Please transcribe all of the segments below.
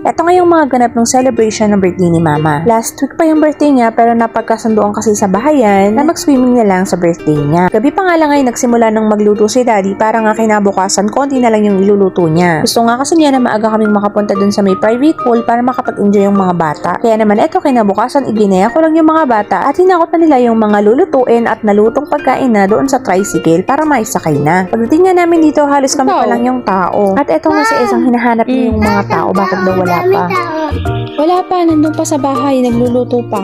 Ito nga yung mga ganap ng celebration ng birthday ni Mama. Last week pa yung birthday niya pero napagkasunduan kasi sa bahayan na mag-swimming na lang sa birthday niya. Gabi pa nga lang ay nagsimula ng magluto si Daddy para nga kinabukasan konti na lang yung iluluto niya. Gusto nga kasi niya na maaga kaming makapunta dun sa may private pool para makapag-enjoy yung mga bata. Kaya naman eto kinabukasan iginaya ko lang yung mga bata at hinakot na nila yung mga lulutuin at nalutong pagkain na doon sa tricycle para maisakay na. Pagdating nga namin dito halos kami pa lang yung tao. At eto nga si Esang hinahanap niya yung mga tao bakit daw wala pa. Wala pa, nandun pa sa bahay, nagluluto pa.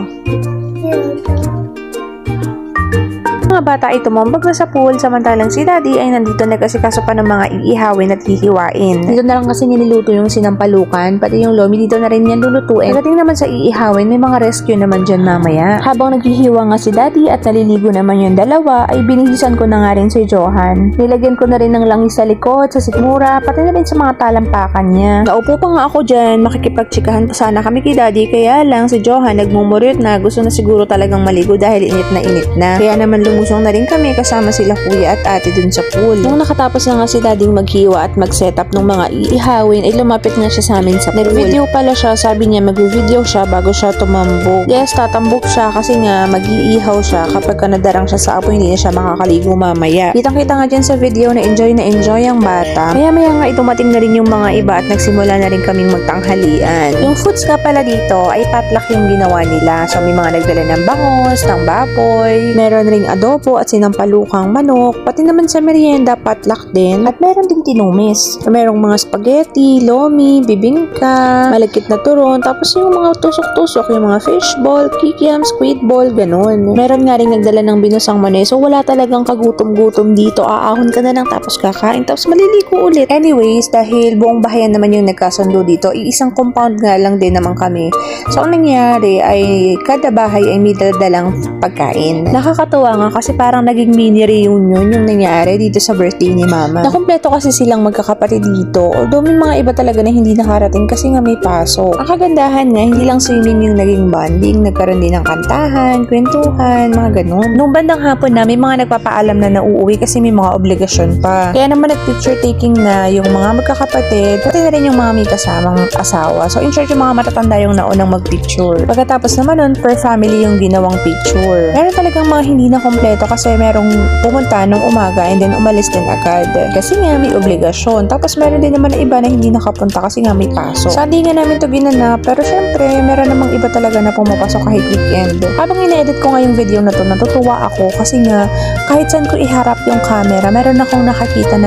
Mga bata ay tumambag na sa pool samantalang si Daddy ay nandito nag-asikaso pa ng mga iihawin at hihiwain. Dito na lang kasi niluto yung sinampalukan, pati yung lomi dito na rin yan lulutuin. Pagdating naman sa iihawin, may mga rescue naman dyan mamaya. Habang naghihiwa nga si Daddy at naliligo naman yung dalawa, ay binihisan ko na nga rin si Johan. Nilagyan ko na rin ng langis sa likod, sa sikmura, pati na rin sa mga talampakan niya. Naupo pa nga ako dyan, makikipagtsikahan pa sana kami kay Daddy, kaya lang si Johan nagmumuryot na gusto na siguro talagang maligo dahil init na. Kaya naman lumusong na rin kami kasama sila kuya at ate dun sa pool. Nung nakatapos na nga si Daddy maghiwa at mag-setup ng mga iihawin ay lumapit nga siya sa amin sa pool. Nag-video pala siya, sabi niya mag-video siya bago siya tumambog. Yes, tatambog siya kasi nga mag-iihaw siya kapag nadarang siya sa apoy hindi na siya makakaligo mamaya. Kitang-kita nga dyan sa video na enjoy ang bata. Maya-maya nga itumating na rin yung mga iba at nagsimula na rin kaming magtanghalian. Yung foods nga pala dito ay potluck yung ginawa nila. So may mga nagdala ng bangos, ng baboy, meron ring adobo at sinampalukang manok, pati naman sa merienda potluck din at meron ding tinumis. Merong mga spaghetti, lomi, bibingka, malagkit na turon, tapos yung mga tusok-tusok, yung mga fishball, kikiam, squid ball, ganun. Meron nga rin nagdala ng binusang mani, so wala talagang kagutom-gutom dito. Aahon ka na lang tapos kakain, tapos maliligo ulit. Anyways, dahil buong bahayan naman yung nagkasundo dito, iisang compound nga lang din naman kami. So ang nangyari ay kada bahay ay may dala-dalang pagkain. Nakakatuwa nga kasi parang naging mini reunion yung nangyari dito sa birthday ni Mama. Nakumpleto kasi silang magkakapatid dito, although may mga iba talaga na hindi nakarating kasi nga may pasok. Ang kagandahan nga, hindi lang swimming yung naging bonding, nagkaroon din ng kantahan, kwentuhan, mga ganun. Nung bandang hapon na, may mga nagpapaalam na nauuwi kasi may mga obligasyon pa. Kaya naman nag-picture taking na yung mga magkakapatid, pati na rin yung mga may kasamang asawa. So in short, yung mga matatanda yung naunang mag-picture. Pagkatapos naman nun, per family yung ginawang picture. Meron talagang mga hindi na kompleto kasi merong pumunta nung umaga and then umalis din agad. Kasi nga may obligasyon. Tapos meron din naman na iba na hindi nakapunta kasi nga may pasok. Sunday nga namin to ginanap pero syempre meron namang iba talaga na pumapasok kahit weekend. Habang ina-edit ko nga yung video na to, natutuwa ako kasi nga kahit saan ko iharap yung camera, meron akong nakakita na